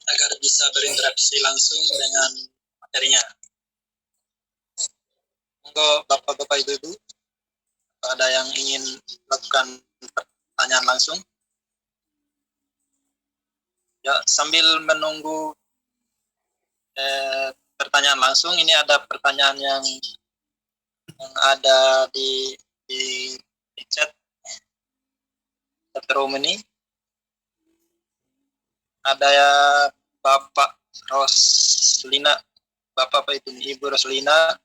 agar bisa berinteraksi langsung dengan materinya. Monggo Bapak-Bapak Ibu-Ibu, ada yang ingin melakukan pertanyaan langsung? Ya, sambil menunggu pertanyaan langsung, ini ada pertanyaan yang ada di chat room ini. Ada ya Bapak Roslina, Bapak Ibu Roslina,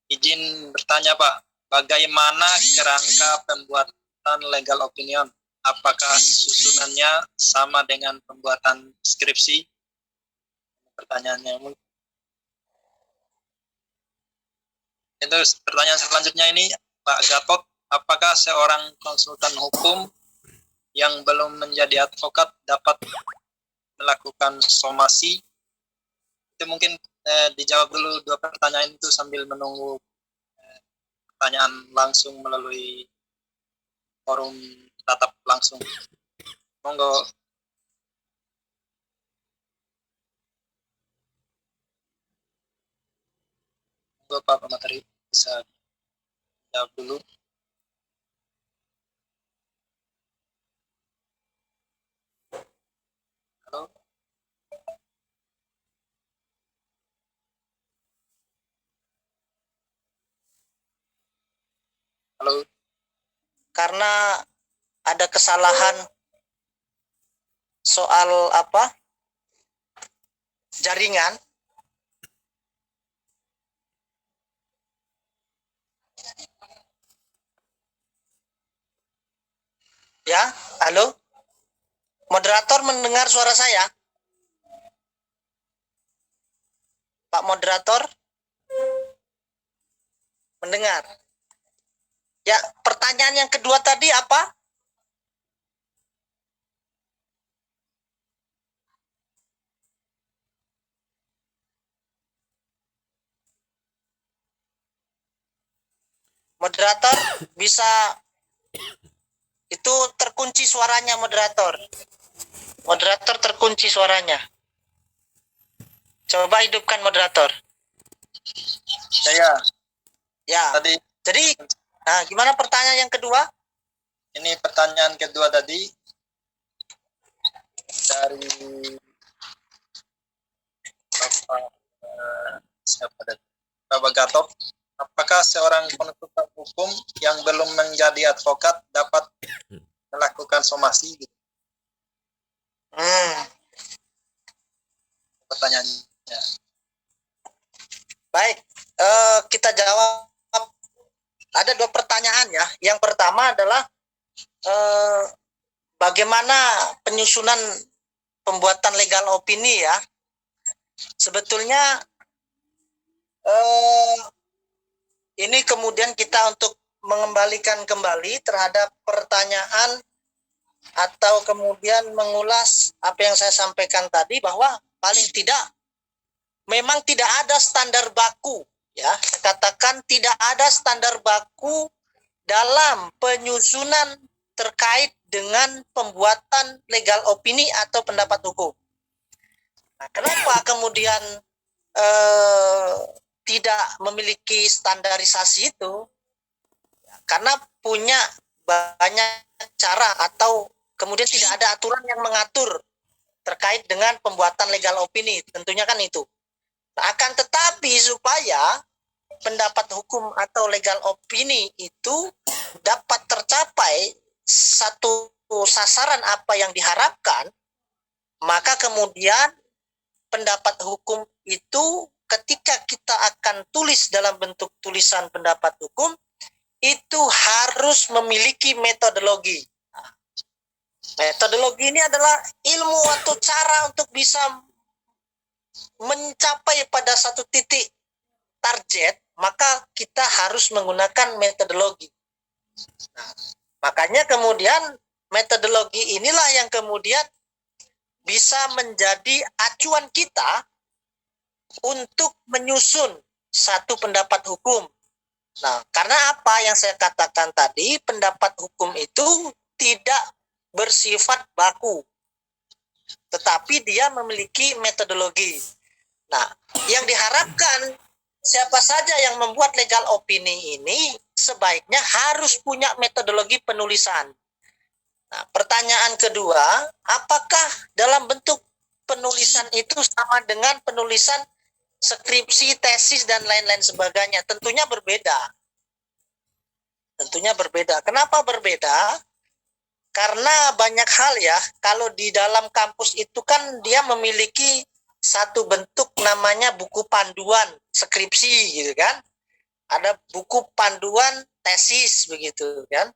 izin bertanya Pak, bagaimana kerangka pembuatan legal opinion? Apakah susunannya sama dengan pembuatan skripsi? Pertanyaannya. Itu pertanyaan selanjutnya ini, Pak Gatot, apakah seorang konsultan hukum yang belum menjadi advokat dapat melakukan somasi? Itu mungkin dijawab dulu dua pertanyaan itu sambil menunggu pertanyaan langsung melalui forum tatap langsung. Monggo. Monggo Pak Pemateri bisa jawab dulu. Halo. Halo. Karena ada kesalahan soal jaringan. Ya, halo. Moderator mendengar suara saya? Pak Moderator? Mendengar. Ya, pertanyaan yang kedua tadi apa? Moderator bisa, itu terkunci suaranya moderator. Moderator terkunci suaranya. Coba hidupkan moderator. Saya. Ya. Jadi, nah, gimana pertanyaan yang kedua? Ini pertanyaan kedua tadi dari Bapak Gatot. Apakah seorang konsultan hukum yang belum menjadi advokat dapat melakukan somasi? Pertanyaannya. Baik, kita jawab. Ada dua pertanyaan ya. Yang pertama adalah bagaimana penyusunan pembuatan legal opini ya. Sebetulnya ini kemudian kita untuk mengembalikan kembali terhadap pertanyaan atau kemudian mengulas apa yang saya sampaikan tadi, bahwa paling tidak memang tidak ada standar baku ya. Saya katakan tidak ada standar baku dalam penyusunan terkait dengan pembuatan legal opini atau pendapat hukum. Nah, kenapa kemudian tidak memiliki standarisasi itu? Karena punya banyak cara atau kemudian tidak ada aturan yang mengatur terkait dengan pembuatan legal opini. Tentunya kan itu. Nah, akan tetapi supaya pendapat hukum atau legal opini itu dapat tercapai satu sasaran apa yang diharapkan, maka kemudian pendapat hukum itu ketika kita akan tulis dalam bentuk tulisan pendapat hukum itu harus memiliki metodologi. Metodologi ini adalah ilmu atau cara untuk bisa mencapai pada satu titik target, maka kita harus menggunakan metodologi. Nah, makanya kemudian metodologi inilah yang kemudian bisa menjadi acuan kita untuk menyusun satu pendapat hukum. Nah, karena apa yang saya katakan tadi, pendapat hukum itu tidak bersifat baku. tetapi dia memiliki metodologi. Nah, yang diharapkan siapa saja yang membuat legal opini ini sebaiknya harus punya metodologi penulisan. Nah, pertanyaan kedua, apakah dalam bentuk penulisan itu sama dengan penulisan skripsi, tesis, dan lain-lain sebagainya? Tentunya berbeda. Tentunya berbeda. Kenapa berbeda? Karena banyak hal ya, kalau di dalam kampus itu kan dia memiliki satu bentuk namanya buku panduan skripsi gitu kan. Ada buku panduan tesis begitu kan.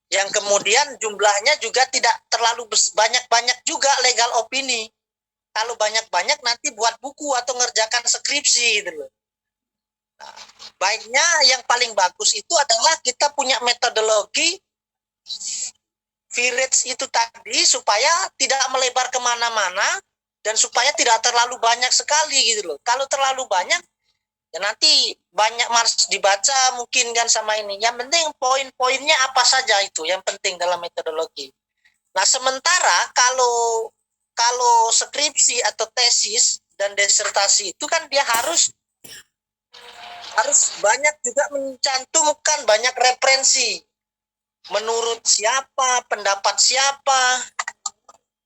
Yang kemudian jumlahnya juga tidak terlalu banyak-banyak juga legal opini. Kalau banyak-banyak nanti buat buku atau ngerjakan skripsi gitu loh. Nah, baiknya yang paling bagus itu adalah kita punya metodologi V-Rich itu tadi supaya tidak melebar kemana-mana dan supaya tidak terlalu banyak sekali gitu loh. Kalau terlalu banyak ya nanti banyak males dibaca mungkin kan sama ini. Yang penting poin-poinnya apa saja itu yang penting dalam metodologi. Nah, sementara kalau skripsi atau tesis dan disertasi itu kan dia harus banyak juga mencantumkan banyak referensi. Menurut siapa, pendapat siapa,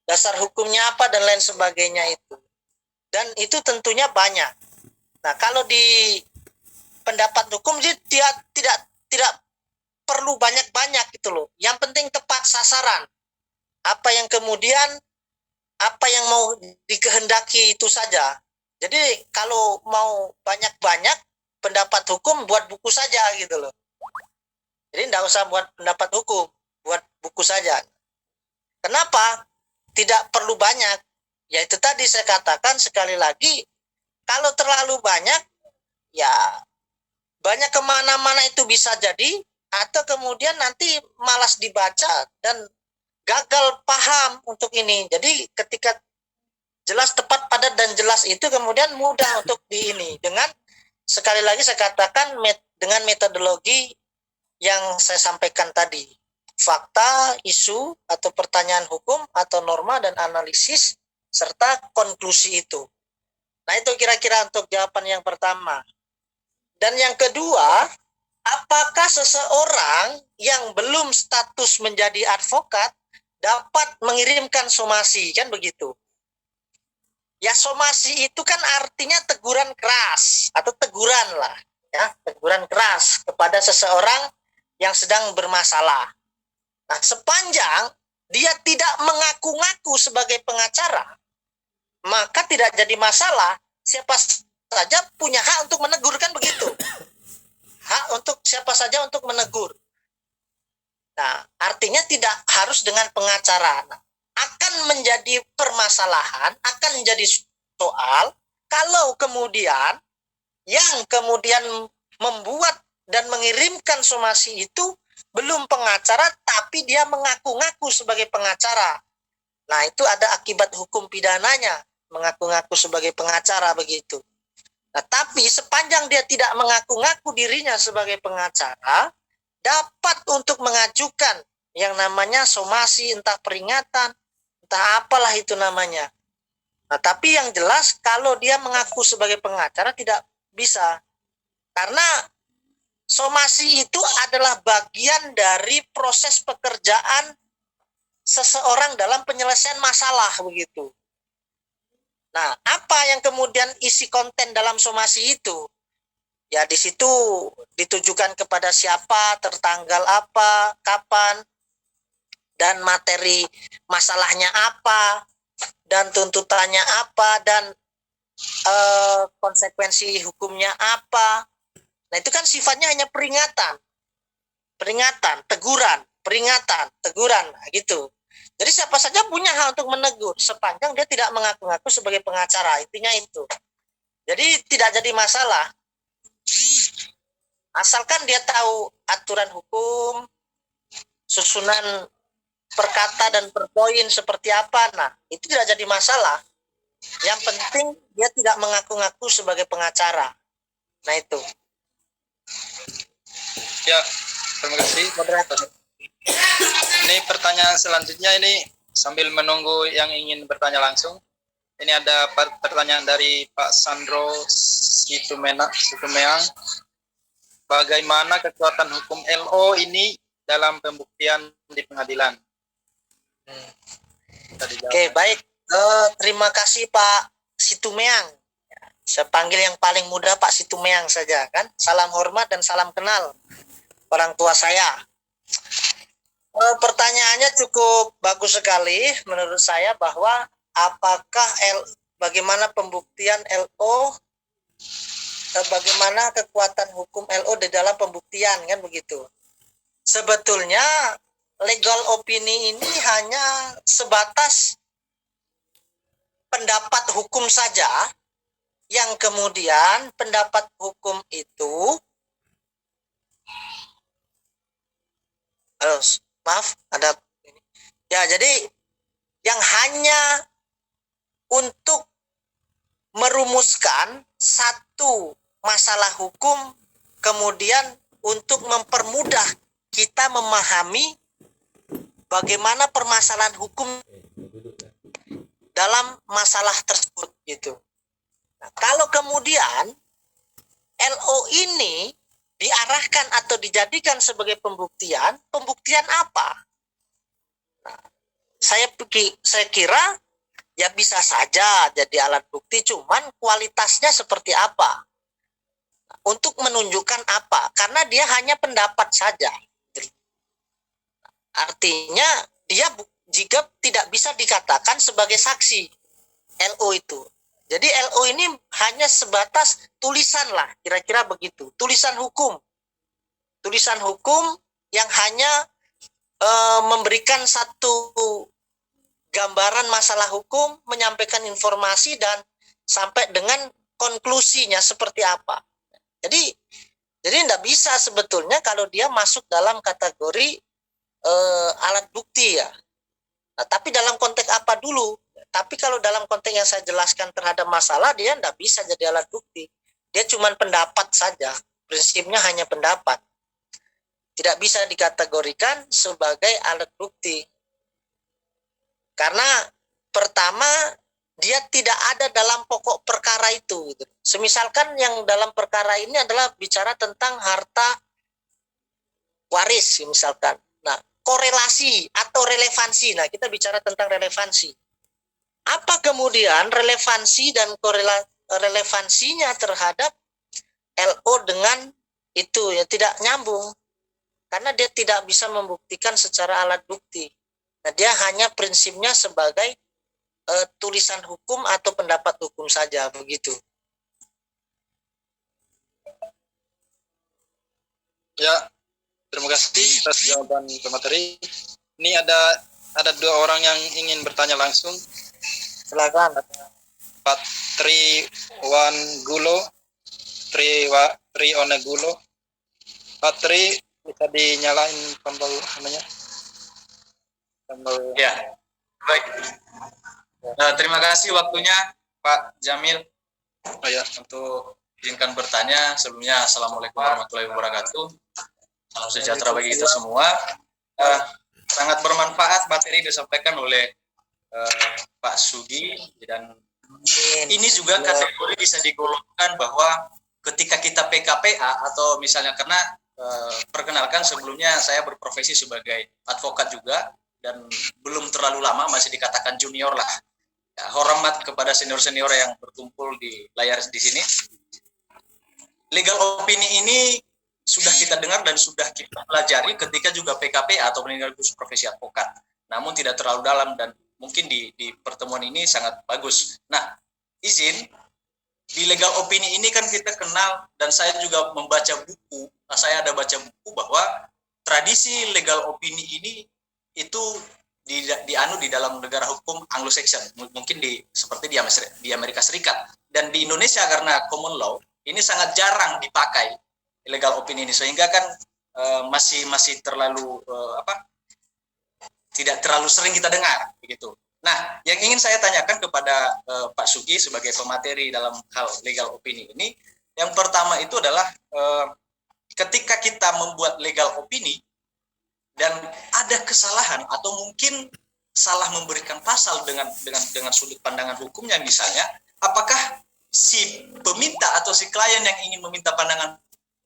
dasar hukumnya apa dan lain sebagainya itu. Dan itu tentunya banyak. Nah, kalau di pendapat hukum dia tidak perlu banyak-banyak gitu loh. Yang penting tepat sasaran. Apa yang kemudian apa yang mau dikehendaki itu saja. Jadi kalau mau banyak-banyak pendapat hukum buat buku saja gitu loh. Jadi tidak usah buat pendapat hukum, buat buku saja. Kenapa? Tidak perlu banyak. Ya itu tadi saya katakan sekali lagi, kalau terlalu banyak, ya banyak kemana-mana itu bisa jadi, atau kemudian nanti malas dibaca dan gagal paham untuk ini. Jadi ketika jelas, tepat, padat, dan jelas itu kemudian mudah untuk di ini. Dengan sekali lagi saya katakan dengan metodologi yang saya sampaikan tadi. Fakta, isu, atau pertanyaan hukum, atau norma dan analisis, serta konklusi itu. Nah itu kira-kira untuk jawaban yang pertama. Dan yang kedua, apakah seseorang yang belum status menjadi advokat dapat mengirimkan somasi, kan begitu? Ya somasi itu kan artinya teguran keras atau teguran lah, ya teguran keras kepada seseorang yang sedang bermasalah. Nah, sepanjang dia tidak mengaku-ngaku sebagai pengacara, maka tidak jadi masalah. Siapa saja punya hak untuk menegur, kan begitu? Hak untuk siapa saja untuk menegur. Nah, artinya tidak harus dengan pengacara. Nah, akan menjadi permasalahan, akan menjadi soal kalau kemudian yang kemudian membuat dan mengirimkan somasi itu belum pengacara tapi dia mengaku-ngaku sebagai pengacara. Nah, itu ada akibat hukum pidananya, mengaku-ngaku sebagai pengacara begitu. Nah, tapi sepanjang dia tidak mengaku-ngaku dirinya sebagai pengacara, dapat untuk mengajukan yang namanya somasi, entah peringatan, entah apalah itu namanya. Nah, tapi yang jelas kalau dia mengaku sebagai pengacara tidak bisa. Karena somasi itu adalah bagian dari proses pekerjaan seseorang dalam penyelesaian masalah begitu. Nah, apa yang kemudian isi konten dalam somasi itu? Ya di situ ditujukan kepada siapa, tertanggal apa, kapan, dan materi masalahnya apa, dan tuntutannya apa, dan konsekuensi hukumnya apa. Nah, itu kan sifatnya hanya peringatan, teguran, nah, gitu. Jadi siapa saja punya hak untuk menegur sepanjang dia tidak mengaku-ngaku sebagai pengacara. Intinya itu. Jadi tidak jadi masalah. Asalkan dia tahu aturan hukum, susunan perkata dan perpoin seperti apa, nah itu tidak jadi masalah. Yang penting dia tidak mengaku-ngaku sebagai pengacara. Nah itu. Ya, terima kasih moderator. Ini pertanyaan selanjutnya ini sambil menunggu yang ingin bertanya langsung, ini ada pertanyaan dari Pak Sandro Situmeang. Bagaimana kekuatan hukum LO ini dalam pembuktian di pengadilan? Oke, baik. Terima kasih Pak Situmeang. Saya panggil yang paling muda Pak Situmeang saja kan. Salam hormat dan salam kenal orang tua saya. Pertanyaannya cukup bagus sekali menurut saya, bahwa apakah bagaimana pembuktian LO, bagaimana kekuatan hukum LO di dalam pembuktian, kan begitu. Sebetulnya legal opini ini hanya sebatas pendapat hukum saja, yang kemudian pendapat hukum itu maaf, ada ini. Ya, jadi yang hanya untuk merumuskan satu masalah hukum, kemudian untuk mempermudah kita memahami bagaimana permasalahan hukum dalam masalah tersebut gitu. Nah, kalau kemudian LO ini diarahkan atau dijadikan sebagai pembuktian apa? Nah, saya kira ya bisa saja jadi alat bukti, cuman kualitasnya seperti apa? Untuk menunjukkan apa? Karena dia hanya pendapat saja. Artinya dia jika tidak bisa dikatakan sebagai saksi LO itu. Jadi LO ini hanya sebatas tulisan lah, kira-kira begitu. Tulisan hukum yang hanya memberikan satu gambaran masalah hukum, menyampaikan informasi dan sampai dengan konklusinya seperti apa. Jadi tidak bisa sebetulnya kalau dia masuk dalam kategori alat bukti ya. Nah, tapi dalam konteks apa dulu? Tapi kalau dalam konteks yang saya jelaskan terhadap masalah, dia tidak bisa jadi alat bukti. Dia cuma pendapat saja. Prinsipnya hanya pendapat. Tidak bisa dikategorikan sebagai alat bukti. Karena pertama, dia tidak ada dalam pokok perkara itu. Semisalkan yang dalam perkara ini adalah bicara tentang harta waris misalkan. Nah, korelasi atau relevansi. Nah, kita bicara tentang relevansi. Apa kemudian relevansi dan relevansinya terhadap LO dengan itu ya tidak nyambung. Karena dia tidak bisa membuktikan secara alat bukti. Nah, dia hanya prinsipnya sebagai tulisan hukum atau pendapat hukum saja begitu. Ya, terima kasih atas jawaban pemateri. Ini ada dua orang yang ingin bertanya langsung. Silakan. Pak Triwan Gulo, Trione Gulo. Pak Tri, bisa dinyalain tombol namanya? Tombol. Ya, baik. Terima kasih waktunya Pak Jamil. Oh ya. Untuk izinkan bertanya. Sebelumnya Assalamualaikum warahmatullahi wabarakatuh. Salam sejahtera bagi kita semua. Sangat bermanfaat materi disampaikan oleh Pak Sugi, dan ini juga kategori bisa digolongkan bahwa ketika kita PKPA atau misalnya, karena perkenalkan sebelumnya saya berprofesi sebagai advokat juga dan belum terlalu lama, masih dikatakan junior lah. Ya, hormat kepada senior-senior yang berkumpul di layar di sini. Legal opini ini sudah kita dengar dan sudah kita pelajari ketika juga PKPA atau pendidikan khusus profesi advokat. Namun tidak terlalu dalam, dan mungkin di pertemuan ini sangat bagus. Nah, izin, di legal opini ini kan kita kenal, dan saya juga membaca buku. Nah, saya ada baca buku bahwa tradisi legal opini ini itu dianu di dalam negara hukum Anglo-Saxon, mungkin seperti di Amerika Serikat, dan di Indonesia karena common law ini sangat jarang dipakai legal opini ini, sehingga kan masih terlalu tidak terlalu sering kita dengar begitu. Nah, yang ingin saya tanyakan kepada Pak Sugi sebagai pemateri dalam hal legal opini ini, yang pertama itu adalah ketika kita membuat legal opini dan ada kesalahan atau mungkin salah memberikan pasal dengan sudut pandangan hukumnya misalnya, apakah si peminta atau si klien yang ingin meminta pandangan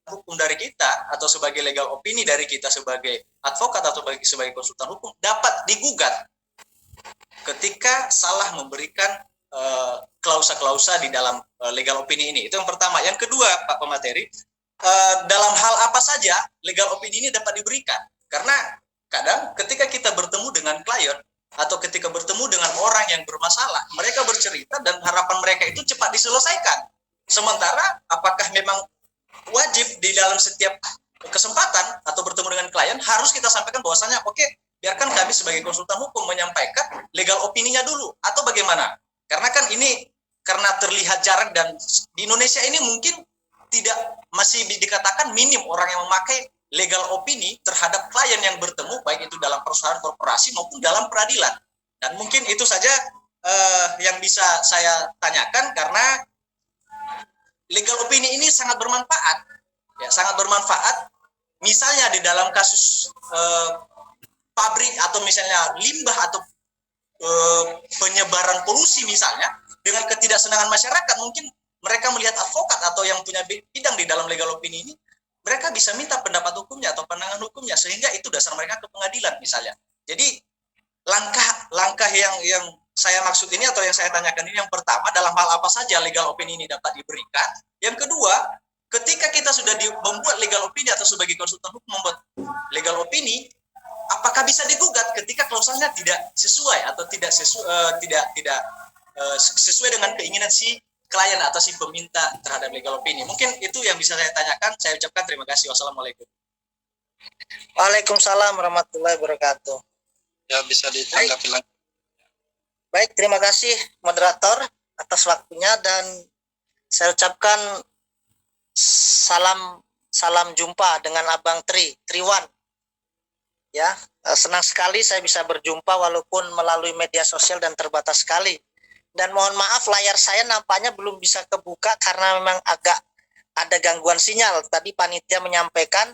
hukum dari kita atau sebagai legal opini dari kita sebagai advokat atau sebagai konsultan hukum dapat digugat ketika salah memberikan klausa-klausa di dalam legal opini ini. Itu yang pertama. Yang kedua, Pak Pemateri, dalam hal apa saja legal opini ini dapat diberikan. Karena kadang ketika kita bertemu dengan klien atau ketika bertemu dengan orang yang bermasalah, mereka bercerita dan harapan mereka itu cepat diselesaikan. Sementara apakah memang wajib di dalam setiap kesempatan atau bertemu dengan klien harus kita sampaikan bahwasanya oke, biarkan kami sebagai konsultan hukum menyampaikan legal opininya dulu atau bagaimana? Karena kan ini karena terlihat jarak dan di Indonesia ini mungkin masih dikatakan minim orang yang memakai legal opini terhadap klien yang bertemu, baik itu dalam perusahaan korporasi maupun dalam peradilan. Dan mungkin itu saja yang bisa saya tanyakan, karena legal opini ini sangat bermanfaat. Ya, sangat bermanfaat. Misalnya di dalam kasus pabrik atau misalnya limbah atau penyebaran polusi misalnya, dengan ketidaksenangan masyarakat, mungkin mereka melihat advokat atau yang punya bidang di dalam legal opini ini, mereka bisa minta pendapat hukumnya atau pandangan hukumnya, sehingga itu dasar mereka ke pengadilan misalnya. Jadi langkah yang saya maksud ini atau yang saya tanyakan ini, yang pertama, dalam hal apa saja legal opini ini dapat diberikan. Yang kedua, ketika kita sudah membuat legal opini atau sebagai konsultan hukum membuat legal opini, apakah bisa digugat ketika klausalnya tidak sesuai atau tidak sesuai dengan keinginan si klien atau si peminta terhadap legal opini. Mungkin itu yang bisa saya tanyakan. Saya ucapkan terima kasih. Wassalamualaikum. Waalaikumsalam warahmatullahi wabarakatuh. Ya, bisa ditanggapi lagi. Baik, terima kasih moderator atas waktunya, dan saya ucapkan salam jumpa dengan Abang Triwan. Ya, senang sekali saya bisa berjumpa walaupun melalui media sosial dan terbatas sekali. Dan mohon maaf, layar saya nampaknya belum bisa kebuka karena memang agak ada gangguan sinyal. Tadi panitia menyampaikan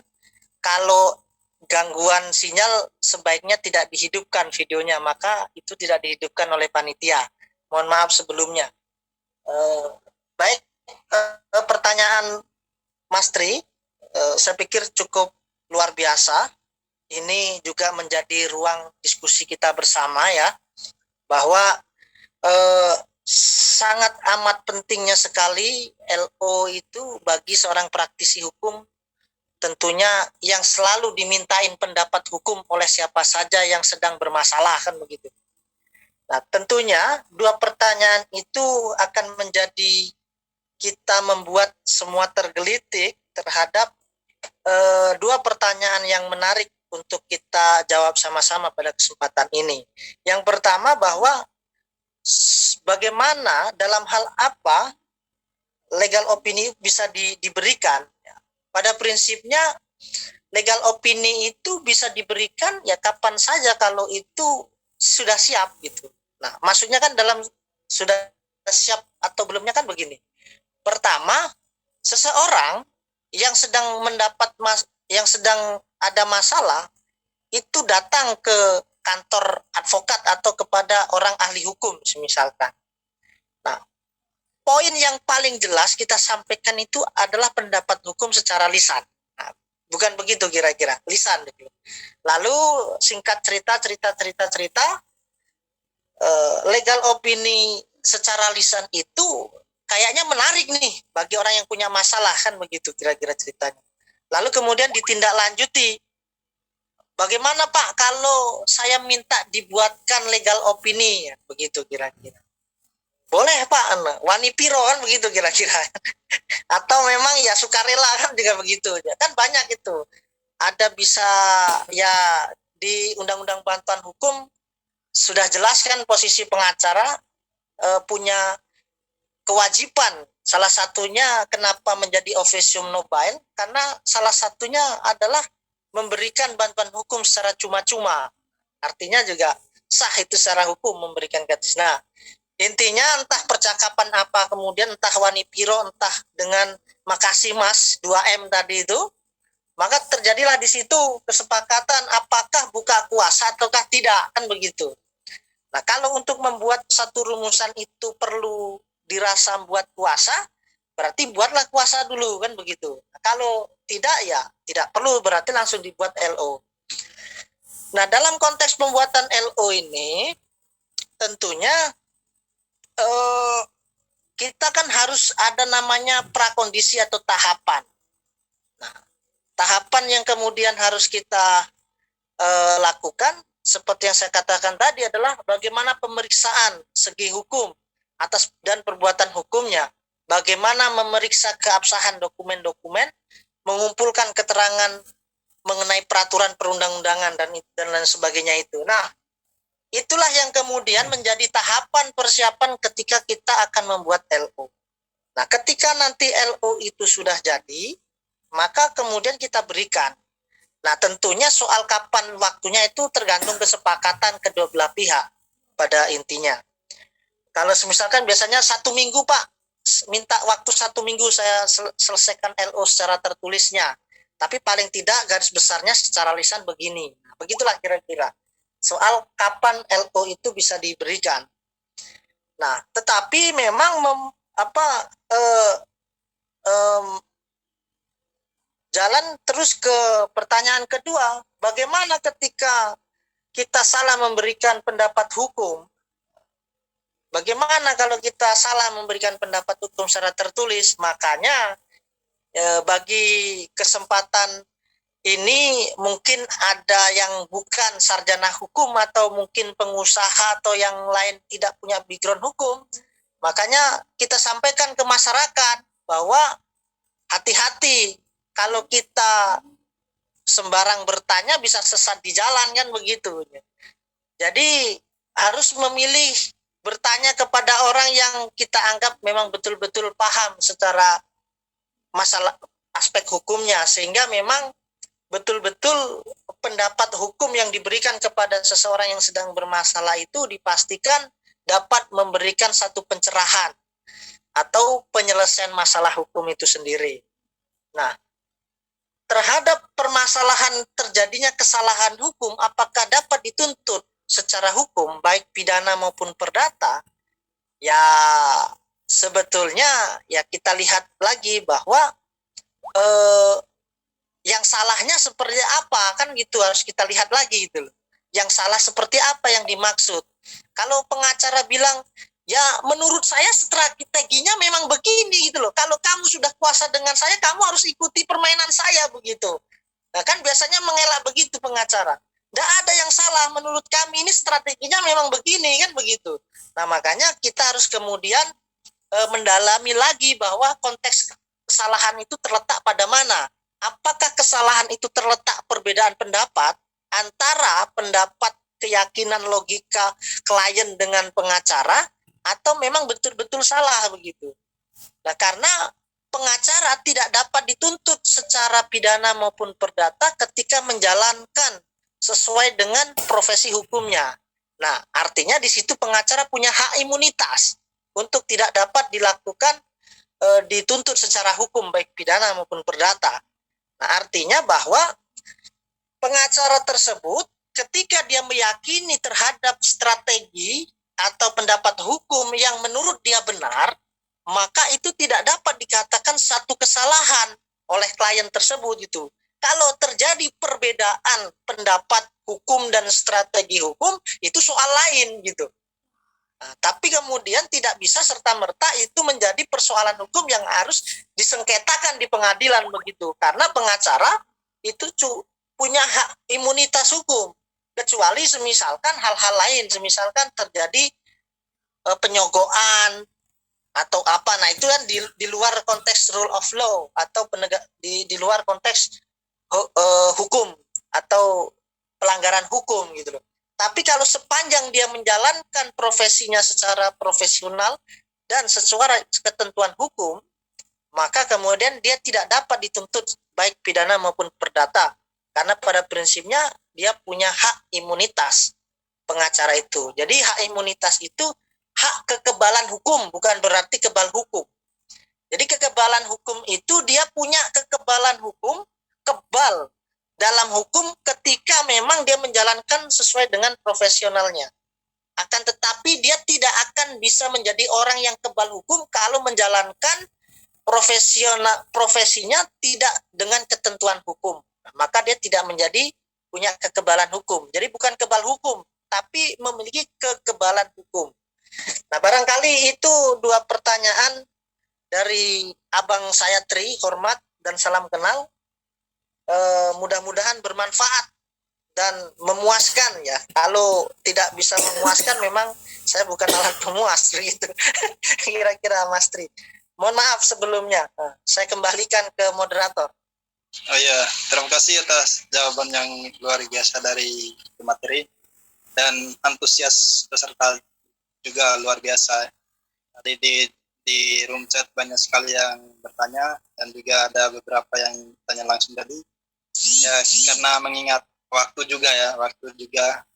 kalau gangguan sinyal sebaiknya tidak dihidupkan videonya, maka itu tidak dihidupkan oleh panitia. Mohon maaf sebelumnya. Baik, pertanyaan Mas Tri, saya pikir cukup luar biasa. Ini juga menjadi ruang diskusi kita bersama ya, bahwa sangat amat pentingnya sekali LO itu bagi seorang praktisi hukum, tentunya yang selalu dimintain pendapat hukum oleh siapa saja yang sedang bermasalah, kan begitu. Nah, tentunya dua pertanyaan itu akan menjadi kita membuat semua tergelitik terhadap dua pertanyaan yang menarik untuk kita jawab sama-sama pada kesempatan ini. Yang pertama, bahwa bagaimana, dalam hal apa legal opini bisa diberikan. Pada prinsipnya legal opini itu bisa diberikan ya kapan saja kalau itu sudah siap gitu. Nah, maksudnya kan dalam sudah siap atau belumnya kan begini. Pertama, seseorang yang sedang ada masalah itu datang ke kantor advokat atau kepada orang ahli hukum misalkan. Nah, poin yang paling jelas kita sampaikan itu adalah pendapat hukum secara lisan. Nah, bukan begitu kira-kira, lisan. Lalu singkat cerita, legal opini secara lisan itu kayaknya menarik nih bagi orang yang punya masalah, kan begitu kira-kira ceritanya. Lalu kemudian ditindaklanjuti. Bagaimana Pak kalau saya minta dibuatkan legal opini, ya, begitu kira-kira. Boleh Pak, wani piro kan begitu kira-kira. Atau memang ya sukarela kan juga begitu. Kan banyak itu. Ada bisa ya di Undang-Undang Bantuan Hukum sudah jelas kan posisi pengacara punya kewajiban. Salah satunya kenapa menjadi officium nobile, karena salah satunya adalah memberikan bantuan hukum secara cuma-cuma. Artinya juga sah itu secara hukum memberikan gratis. Nah, intinya entah percakapan apa kemudian, entah wani piro, entah dengan makasih mas 2M tadi itu, maka terjadilah di situ kesepakatan apakah buka kuasa ataukah tidak, kan begitu. Nah, kalau untuk membuat satu rumusan itu perlu dirasa buat kuasa, berarti buatlah kuasa dulu kan begitu. Nah, kalau tidak ya tidak perlu, berarti langsung dibuat LO. Nah, dalam konteks pembuatan LO ini tentunya kita kan harus ada namanya prakondisi atau tahapan. Nah, tahapan yang kemudian harus kita lakukan seperti yang saya katakan tadi adalah bagaimana pemeriksaan segi hukum atas dan perbuatan hukumnya, bagaimana memeriksa keabsahan dokumen-dokumen, mengumpulkan keterangan mengenai peraturan perundang-undangan dan lain sebagainya itu. Nah, itulah yang kemudian menjadi tahapan persiapan ketika kita akan membuat LO. Nah, ketika nanti LO itu sudah jadi, maka kemudian kita berikan. Nah, tentunya soal kapan waktunya itu tergantung kesepakatan kedua belah pihak pada intinya. Kalau misalkan biasanya 1 minggu, Pak, minta waktu 1 minggu saya selesaikan LO secara tertulisnya. Tapi paling tidak garis besarnya secara lisan begini. Begitulah kira-kira soal kapan LO itu bisa diberikan. Nah, tetapi memang jalan terus ke pertanyaan kedua, bagaimana ketika kita salah memberikan pendapat hukum? Bagaimana kalau kita salah memberikan pendapat hukum secara tertulis? Makanya bagi kesempatan ini mungkin ada yang bukan sarjana hukum atau mungkin pengusaha atau yang lain tidak punya background hukum. Makanya kita sampaikan ke masyarakat bahwa hati-hati kalau kita sembarang bertanya bisa sesat di jalan kan begitu. Jadi harus memilih bertanya kepada orang yang kita anggap memang betul-betul paham secara masalah aspek hukumnya, sehingga memang betul-betul pendapat hukum yang diberikan kepada seseorang yang sedang bermasalah itu dipastikan dapat memberikan satu pencerahan atau penyelesaian masalah hukum itu sendiri. Nah, terhadap permasalahan terjadinya kesalahan hukum, apakah dapat dituntut secara hukum baik pidana maupun perdata? Ya, sebetulnya ya kita lihat lagi bahwa yang salahnya seperti apa kan gitu, harus kita lihat lagi gitu loh. Yang salah seperti apa yang dimaksud. Kalau pengacara bilang ya menurut saya strateginya memang begini gitu loh. Kalau kamu sudah kuasa dengan saya, kamu harus ikuti permainan saya begitu. Nah, kan biasanya mengelak begitu pengacara. Tidak ada yang salah, menurut kami ini strateginya memang begini kan begitu. Nah, makanya kita harus kemudian mendalami lagi bahwa konteks kesalahan itu terletak pada mana. Apakah kesalahan itu terletak perbedaan pendapat antara pendapat keyakinan logika klien dengan pengacara, atau memang betul-betul salah begitu. Nah, karena pengacara tidak dapat dituntut secara pidana maupun perdata ketika menjalankan sesuai dengan profesi hukumnya. Nah, artinya di situ pengacara punya hak imunitas untuk tidak dapat dilakukan dituntut secara hukum baik pidana maupun perdata. Nah, artinya bahwa pengacara tersebut ketika dia meyakini terhadap strategi atau pendapat hukum yang menurut dia benar, maka itu tidak dapat dikatakan satu kesalahan oleh klien tersebut gitu. Kalau terjadi perbedaan pendapat hukum dan strategi hukum, itu soal lain gitu. Nah, tapi kemudian tidak bisa serta-merta itu menjadi persoalan hukum yang harus disengketakan di pengadilan begitu. Karena pengacara itu punya hak imunitas hukum. Kecuali semisalkan hal-hal lain, semisalkan terjadi penyogokan atau apa. Nah, itu kan di luar konteks rule of law atau di luar konteks hukum atau pelanggaran hukum gitu loh. Tapi kalau sepanjang dia menjalankan profesinya secara profesional dan sesuai ketentuan hukum, maka kemudian dia tidak dapat dituntut baik pidana maupun perdata. Karena pada prinsipnya dia punya hak imunitas pengacara itu. Jadi hak imunitas itu hak kekebalan hukum, bukan berarti kebal hukum. Jadi kekebalan hukum itu dia punya kekebalan hukum, kebal dalam hukum ketika memang dia menjalankan sesuai dengan profesionalnya. Akan tetapi dia tidak akan bisa menjadi orang yang kebal hukum kalau menjalankan profesinya tidak dengan ketentuan hukum. Maka dia tidak menjadi punya kekebalan hukum. Jadi bukan kebal hukum, tapi memiliki kekebalan hukum. Nah, barangkali itu dua pertanyaan dari abang saya Tri, hormat dan salam kenal. Mudah-mudahan bermanfaat dan memuaskan ya. Kalau tidak bisa memuaskan, memang saya bukan alat pemuas gitu. Kira-kira Mas Tri. Mohon maaf sebelumnya. Saya kembalikan ke moderator. Oh ya, terima kasih atas jawaban yang luar biasa dari pemateri dan antusias peserta juga luar biasa. Tadi di room chat banyak sekali yang bertanya dan juga ada beberapa yang tanya langsung tadi. Ya, karena mengingat waktu juga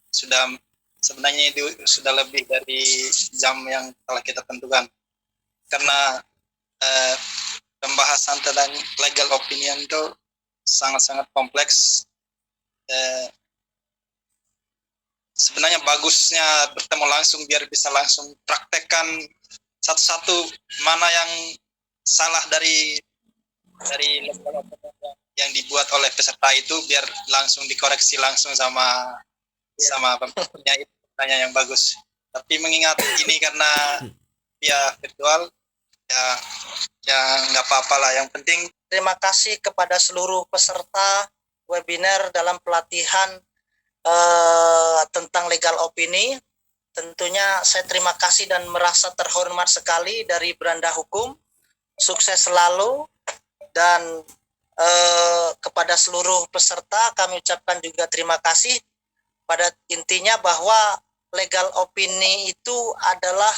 sudah sebenarnya itu sudah lebih dari jam yang telah kita tentukan. Karena pembahasan tentang legal opinion itu sangat-sangat kompleks. Sebenarnya bagusnya bertemu langsung biar bisa langsung praktekkan satu-satu mana yang salah dari legal opinion yang dibuat oleh peserta itu, biar langsung dikoreksi langsung sama pembicaranya. Itu pertanyaan yang bagus. Tapi mengingat ini karena via virtual, ya nggak apa-apa lah. Yang penting terima kasih kepada seluruh peserta webinar dalam pelatihan tentang legal opini. Tentunya saya terima kasih dan merasa terhormat sekali dari Beranda Hukum. Sukses selalu, dan kepada seluruh peserta kami ucapkan juga terima kasih. Pada intinya bahwa legal opini itu adalah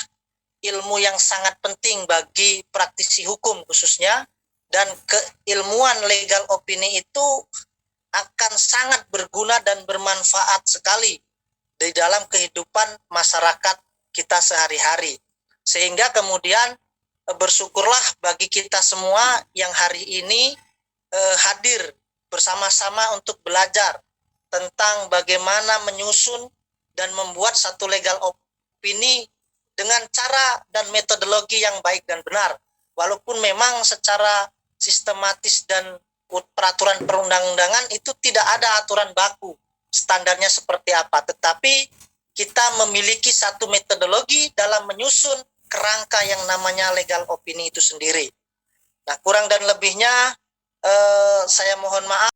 ilmu yang sangat penting bagi praktisi hukum khususnya, dan keilmuan legal opini itu akan sangat berguna dan bermanfaat sekali di dalam kehidupan masyarakat kita sehari-hari. Sehingga kemudian bersyukurlah bagi kita semua yang hari ini hadir bersama-sama untuk belajar tentang bagaimana menyusun dan membuat satu legal opini dengan cara dan metodologi yang baik dan benar. Walaupun memang secara sistematis dan peraturan perundang-undangan itu tidak ada aturan baku standarnya seperti apa, tetapi kita memiliki satu metodologi dalam menyusun kerangka yang namanya legal opini itu sendiri. Nah, kurang dan lebihnya saya mohon maaf.